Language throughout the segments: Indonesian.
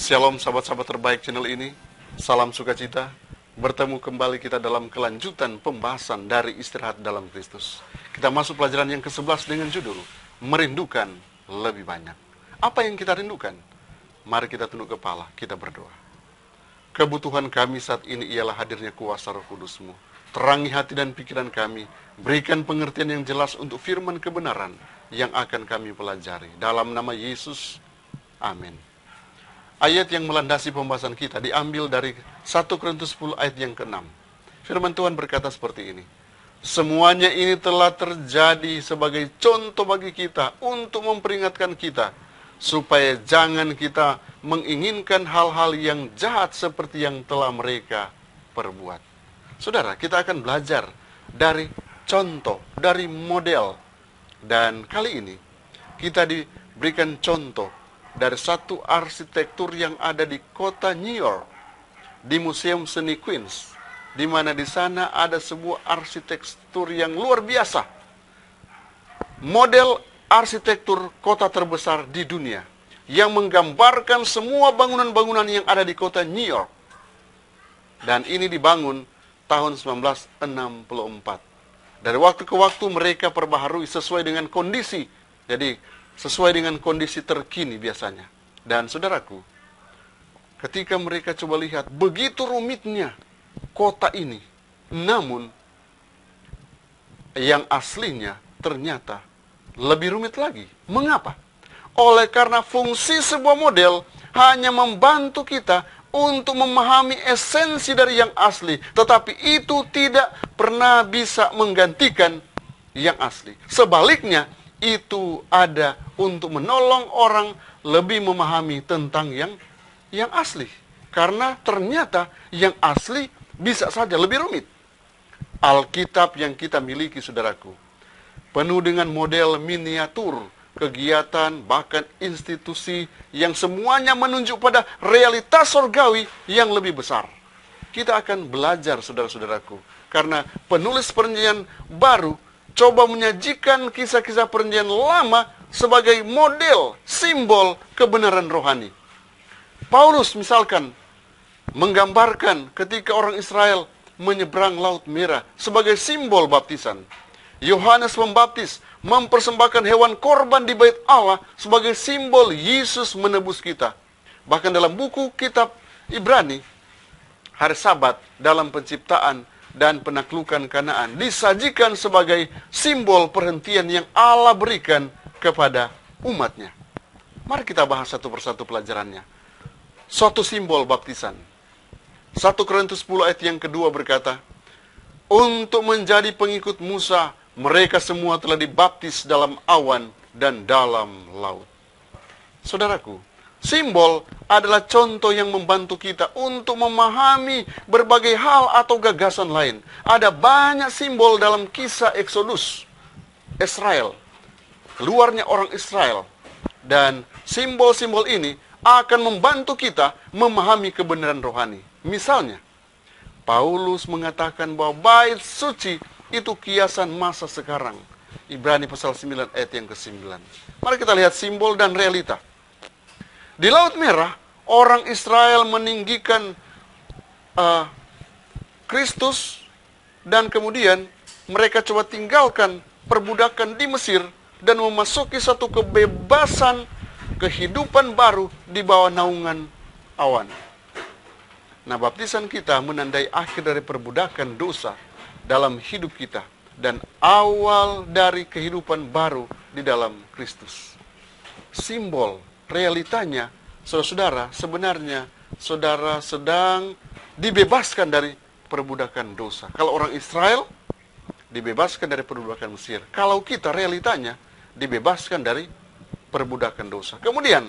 Shalom sahabat-sahabat terbaik channel ini. Salam sukacita. Bertemu kembali kita dalam kelanjutan pembahasan dari istirahat dalam Kristus. Kita masuk pelajaran yang ke-11 dengan judul Merindukan Lebih Banyak. Apa yang kita rindukan? Mari kita tunduk kepala, kita berdoa. Kebutuhan kami saat ini ialah hadirnya kuasa Roh Kudus-Mu. Terangi hati dan pikiran kami. Berikan pengertian yang jelas untuk firman kebenaran yang akan kami pelajari. Dalam nama Yesus, amin. Ayat yang melandasi pembahasan kita diambil dari 1 Korintus 10 ayat yang ke-6. Firman Tuhan berkata seperti ini. Semuanya ini telah terjadi sebagai contoh bagi kita untuk memperingatkan kita supaya jangan kita menginginkan hal-hal yang jahat seperti yang telah mereka perbuat. Saudara, kita akan belajar dari contoh, dari model. Dan kali ini kita diberikan contoh dari satu arsitektur yang ada di kota New York, di Museum Seni Queens, di mana di sana ada sebuah arsitektur yang luar biasa. Model arsitektur kota terbesar di dunia yang menggambarkan semua bangunan-bangunan yang ada di kota New York. Dan ini dibangun tahun 1964. Dari waktu ke waktu mereka perbaharui sesuai dengan kondisi. Jadi sesuai dengan kondisi terkini biasanya. Dan saudaraku, ketika mereka coba lihat begitu rumitnya kota ini, namun yang aslinya ternyata lebih rumit lagi. Mengapa? Oleh karena fungsi sebuah model hanya membantu kita untuk memahami esensi dari yang asli, tetapi itu tidak pernah bisa menggantikan yang asli. Sebaliknya, itu ada untuk menolong orang lebih memahami tentang yang asli. Karena ternyata yang asli bisa saja lebih rumit. Alkitab yang kita miliki, saudaraku, penuh dengan model miniatur, kegiatan, bahkan institusi yang semuanya menunjuk pada realitas surgawi yang lebih besar. Kita akan belajar, saudara-saudaraku, karena penulis Perjanjian Baru coba menyajikan kisah-kisah Perjanjian Lama sebagai model, simbol kebenaran rohani. Paulus misalkan menggambarkan ketika orang Israel menyeberang Laut Merah sebagai simbol baptisan. Yohanes Pembaptis mempersembahkan hewan korban di bait Allah sebagai simbol Yesus menebus kita. Bahkan dalam buku kitab Ibrani, hari Sabat dalam penciptaan dan penaklukan Kanaan disajikan sebagai simbol perhentian yang Allah berikan kepada umatnya. Mari kita bahas satu persatu pelajarannya. Suatu simbol baptisan. 1 Korintus 10 ayat yang kedua berkata, untuk menjadi pengikut Musa, mereka semua telah dibaptis dalam awan dan dalam laut. Saudaraku, simbol adalah contoh yang membantu kita untuk memahami berbagai hal atau gagasan lain. Ada banyak simbol dalam kisah Exodus, Israel, keluarnya orang Israel. Dan simbol-simbol ini akan membantu kita memahami kebenaran rohani. Misalnya, Paulus mengatakan bahwa bait suci itu kiasan masa sekarang. Ibrani pasal 9 ayat yang ke-9. Mari kita lihat simbol dan realita. Di Laut Merah, orang Israel meninggikan Kristus dan kemudian mereka coba tinggalkan perbudakan di Mesir dan memasuki satu kebebasan kehidupan baru di bawah naungan awan. Nah, baptisan kita menandai akhir dari perbudakan dosa dalam hidup kita dan awal dari kehidupan baru di dalam Kristus. Simbol realitanya, saudara-saudara, sebenarnya saudara sedang dibebaskan dari perbudakan dosa. Kalau orang Israel dibebaskan dari perbudakan Mesir. Kalau kita realitanya dibebaskan dari perbudakan dosa. Kemudian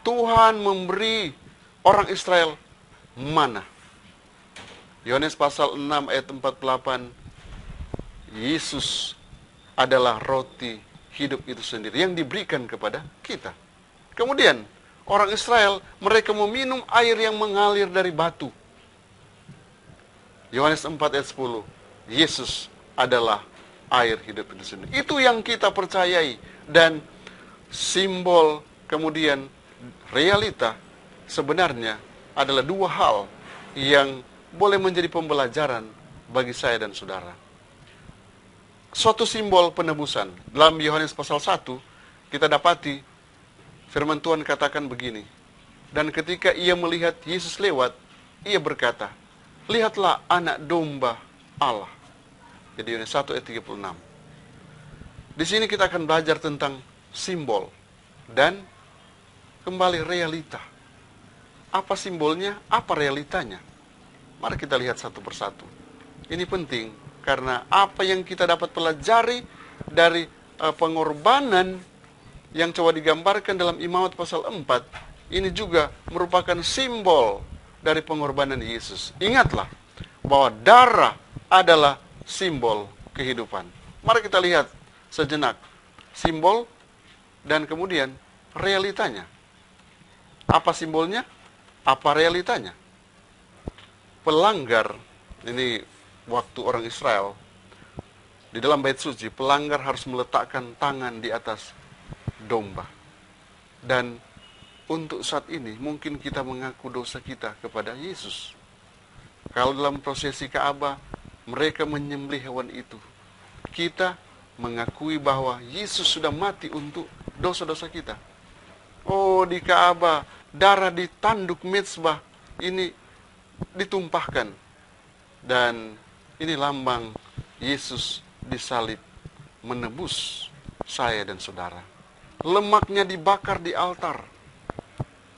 Tuhan memberi orang Israel mana. Yohanes pasal 6 ayat 48, Yesus adalah roti hidup itu sendiri yang diberikan kepada kita. Kemudian orang Israel, mereka meminum air yang mengalir dari batu. Yohanes 4 ayat 10, Yesus adalah air hidup itu sendiri. Itu yang kita percayai. Dan simbol kemudian realita, sebenarnya adalah dua hal yang boleh menjadi pembelajaran bagi saya dan saudara. Suatu simbol penebusan. Dalam Yohanes pasal 1, kita dapati firman Tuhan katakan begini. Dan ketika ia melihat Yesus lewat, ia berkata, "Lihatlah anak domba Allah." Jadi Yohanes 1 ayat 36. Di sini kita akan belajar tentang simbol dan kembali realita. Apa simbolnya, apa realitanya? Mari kita lihat satu persatu. Ini penting karena apa yang kita dapat pelajari dari pengorbanan yang coba digambarkan dalam Imamat pasal 4, ini juga merupakan simbol dari pengorbanan Yesus. Ingatlah bahwa darah adalah simbol kehidupan. Mari kita lihat sejenak simbol dan kemudian realitanya. Apa simbolnya? Apa realitanya? Pelanggar, ini waktu orang Israel, di dalam bait suci, pelanggar harus meletakkan tangan di atas domba. Dan untuk saat ini, mungkin kita mengaku dosa kita kepada Yesus. Kalau dalam prosesi Ka'bah, mereka menyembelih hewan itu. Kita mengakui bahwa Yesus sudah mati untuk dosa-dosa kita. Oh, di Ka'bah, darah di tanduk mezbah ini ditumpahkan. Dan ini lambang Yesus disalib menebus saya dan saudara. Lemaknya dibakar di altar.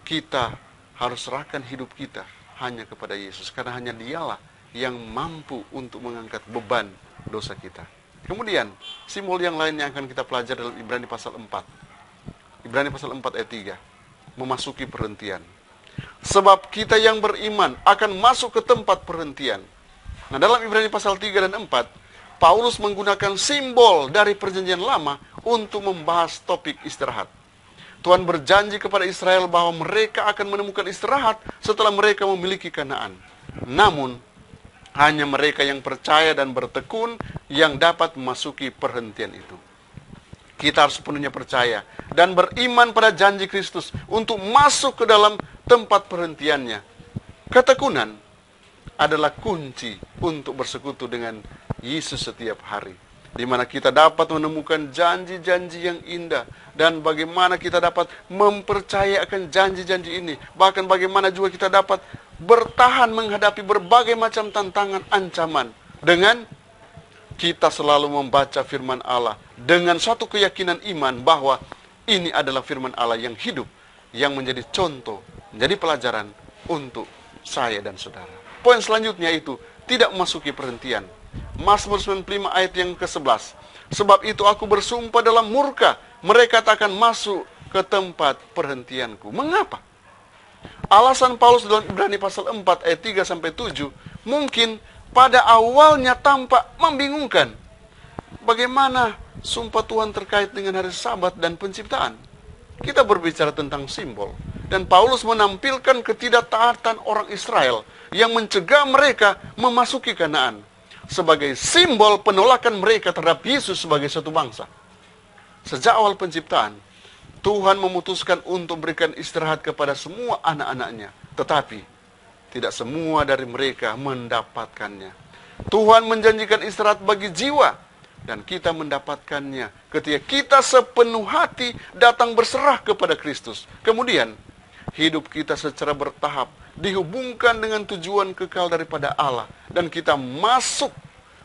Kita harus serahkan hidup kita hanya kepada Yesus. Karena hanya dialah yang mampu untuk mengangkat beban dosa kita. Kemudian, simbol yang lain yang akan kita pelajari dalam Ibrani pasal 4. Ibrani pasal 4 ayat 3. Memasuki perhentian. Sebab kita yang beriman akan masuk ke tempat perhentian. Nah, dalam Ibrani pasal 3 dan 4, Paulus menggunakan simbol dari perjanjian lama untuk membahas topik istirahat. Tuhan berjanji kepada Israel bahwa mereka akan menemukan istirahat setelah mereka memiliki Kanaan. Namun, hanya mereka yang percaya dan bertekun yang dapat memasuki perhentian itu. Kita harus sepenuhnya percaya dan beriman pada janji Kristus untuk masuk ke dalam tempat perhentiannya. Ketekunan adalah kunci untuk bersekutu dengan Yesus setiap hari, di mana kita dapat menemukan janji-janji yang indah, dan bagaimana kita dapat mempercayakan janji-janji ini, bahkan bagaimana juga kita dapat bertahan menghadapi berbagai macam tantangan, ancaman, dengan kita selalu membaca firman Allah dengan suatu keyakinan iman bahwa ini adalah firman Allah yang hidup, yang menjadi contoh, menjadi pelajaran untuk saya dan saudara. Poin selanjutnya itu tidak memasuki perhentian. Mazmur 95 ayat yang ke-11. Sebab itu aku bersumpah dalam murka, mereka tak akan masuk ke tempat perhentianku. Mengapa? Alasan Paulus dalam Ibrani pasal 4 ayat 3-7 mungkin pada awalnya tampak membingungkan. Bagaimana sumpah Tuhan terkait dengan hari Sabat dan penciptaan? Kita berbicara tentang simbol. Dan Paulus menampilkan ketidaktaatan orang Israel yang mencegah mereka memasuki Kanaan sebagai simbol penolakan mereka terhadap Yesus sebagai satu bangsa. Sejak awal penciptaan, Tuhan memutuskan untuk memberikan istirahat kepada semua anak-anaknya. Tetapi tidak semua dari mereka mendapatkannya. Tuhan menjanjikan istirahat bagi jiwa, dan kita mendapatkannya ketika kita sepenuh hati datang berserah kepada Kristus. Kemudian, hidup kita secara bertahap dihubungkan dengan tujuan kekal daripada Allah, dan kita masuk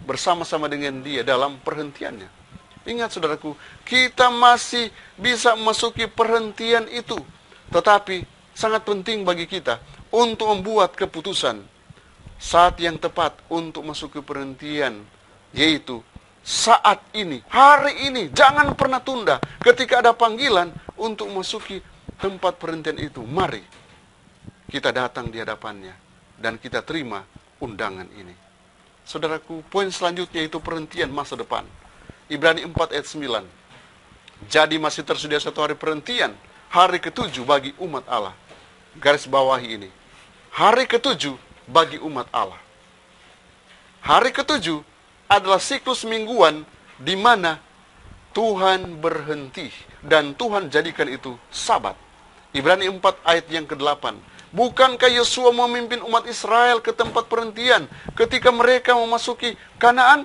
bersama-sama dengan Dia dalam perhentiannya. Ingat saudaraku, kita masih bisa memasuki perhentian itu, tetapi sangat penting bagi kita untuk membuat keputusan saat yang tepat untuk masuk ke perhentian, yaitu saat ini, hari ini. Jangan pernah tunda. Ketika ada panggilan untuk masuki tempat perhentian itu, mari kita datang di hadapannya dan kita terima undangan ini. Saudaraku, poin selanjutnya itu perhentian masa depan. Ibrani 4 ayat 9. Jadi masih tersedia satu hari perhentian, hari ke-7 bagi umat Allah. Garis bawahi ini. Hari ke-7 bagi umat Allah. Hari ke-7 adalah siklus mingguan di mana Tuhan berhenti dan Tuhan jadikan itu Sabat. Ibrani 4 ayat yang ke-8. Bukankah Yosua memimpin umat Israel ke tempat perhentian ketika mereka memasuki Kanaan?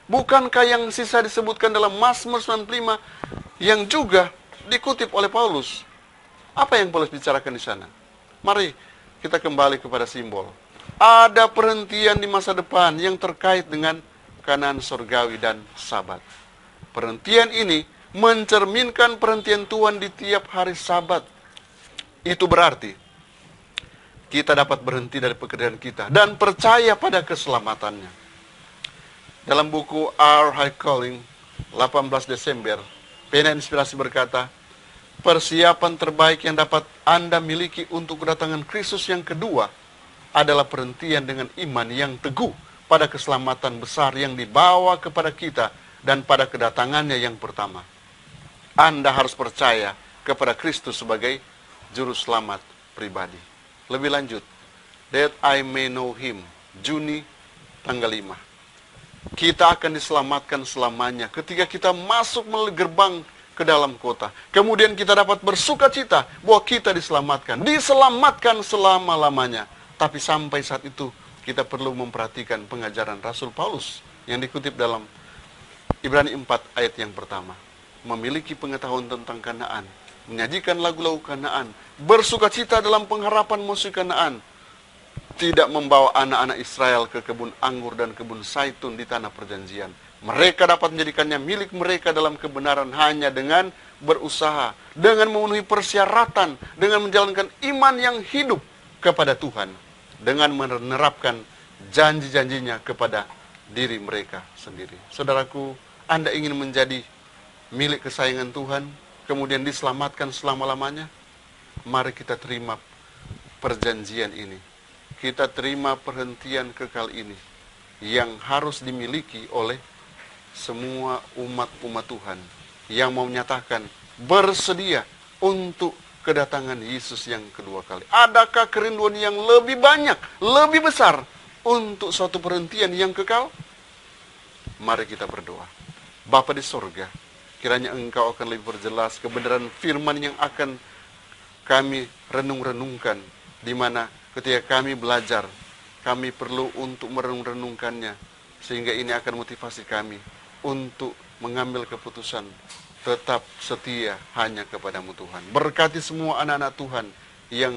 Bukankah yang sisa disebutkan dalam Mazmur 95 yang juga dikutip oleh Paulus? Apa yang Paulus bicarakan di sana? Mari kita kembali kepada simbol. Ada perhentian di masa depan yang terkait dengan Kanaan surgawi dan Sabat. Perhentian ini mencerminkan perhentian Tuhan di tiap hari Sabat. Itu berarti kita dapat berhenti dari pekerjaan kita dan percaya pada keselamatannya. Dalam buku Our High Calling, 18 Desember, Pena Inspirasi berkata, persiapan terbaik yang dapat Anda miliki untuk kedatangan Kristus yang kedua adalah perhentian dengan iman yang teguh pada keselamatan besar yang dibawa kepada kita dan pada kedatangannya yang pertama. Anda harus percaya kepada Kristus sebagai juru selamat pribadi. Lebih lanjut, that I may know him, Juni tanggal 5. Kita akan diselamatkan selamanya ketika kita masuk melalui gerbang ke dalam kota. Kemudian kita dapat bersuka cita bahwa kita diselamatkan. Diselamatkan selama-lamanya. Tapi sampai saat itu kita perlu memperhatikan pengajaran Rasul Paulus yang dikutip dalam Ibrani 4 ayat yang pertama. Memiliki pengetahuan tentang Kanaan, menyajikan lagu-lagu Kanaan, bersuka cita dalam pengharapan musuh Kanaan, tidak membawa anak-anak Israel ke kebun anggur dan kebun zaitun di tanah perjanjian. Mereka dapat menjadikannya milik mereka dalam kebenaran hanya dengan berusaha, dengan memenuhi persyaratan, dengan menjalankan iman yang hidup kepada Tuhan, dengan menerapkan janji-janjinya kepada diri mereka sendiri. Saudaraku, Anda ingin menjadi milik kesayangan Tuhan, kemudian diselamatkan selama-lamanya? Mari kita terima perjanjian ini. Kita terima perhentian kekal ini yang harus dimiliki oleh semua umat-umat Tuhan yang mau menyatakan bersedia untuk kedatangan Yesus yang kedua kali. Adakah kerinduan yang lebih banyak, lebih besar untuk suatu perhentian yang kekal? Mari kita berdoa. Bapa di sorga, kiranya Engkau akan lebih perjelas kebenaran firman yang akan kami renung-renungkan, di mana ketika kami belajar, kami perlu untuk merenung-renungkannya, sehingga ini akan motivasi kami untuk mengambil keputusan tetap setia hanya kepadamu Tuhan. Berkati semua anak-anak Tuhan yang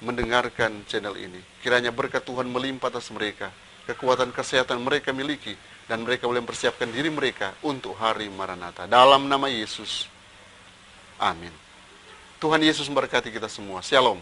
mendengarkan channel ini. Kiranya berkat Tuhan melimpah atas mereka, kekuatan kesehatan mereka miliki, dan mereka boleh mempersiapkan diri mereka untuk hari Maranatha. Dalam nama Yesus, amin. Tuhan Yesus memberkati kita semua. Shalom.